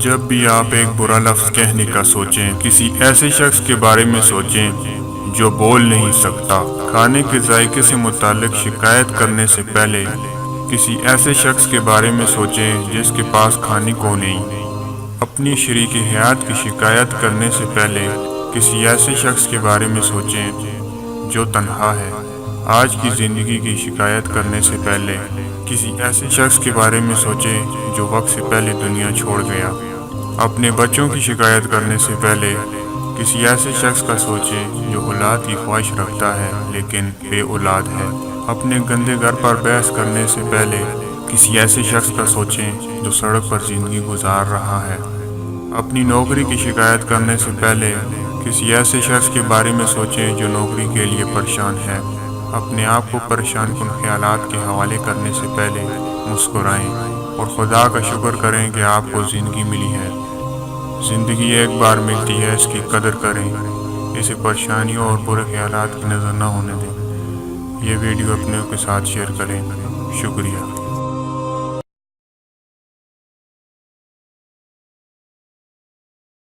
جب بھی آپ ایک برا لفظ کہنے کا سوچیں، کسی ایسے شخص کے بارے میں سوچیں جو بول نہیں سکتا۔ کھانے کے ذائقے سے متعلق شکایت کرنے سے پہلے کسی ایسے شخص کے بارے میں سوچیں جس کے پاس کھانے کو نہیں۔ اپنی شریک حیات کی شکایت کرنے سے پہلے کسی ایسے شخص کے بارے میں سوچیں جو تنہا ہے۔ آج کی زندگی کی شکایت کرنے سے پہلے کسی ایسے شخص کے بارے میں سوچیں جو وقت سے پہلے دنیا چھوڑ گیا۔ اپنے بچوں کی شکایت کرنے سے پہلے کسی ایسے شخص کا سوچیں جو اولاد کی خواہش رکھتا ہے لیکن بے اولاد ہے۔ اپنے گندے گھر پر بحث کرنے سے پہلے کسی ایسے شخص کا سوچیں جو سڑک پر زندگی گزار رہا ہے۔ اپنی نوکری کی شکایت کرنے سے پہلے کسی ایسے شخص کے بارے میں سوچیں جو نوکری کے لیے پریشان ہے۔ اپنے آپ کو پریشان کن خیالات کے حوالے کرنے سے پہلے مسکرائیں اور خدا کا شکر کریں کہ آپ کو زندگی ملی ہے۔ زندگی ایک بار ملتی ہے، اس کی قدر کریں، اسے پریشانیوں اور برے خیالات کی نظر نہ ہونے دیں۔ یہ ویڈیو اپنے کے ساتھ شیئر کریں۔ شکریہ۔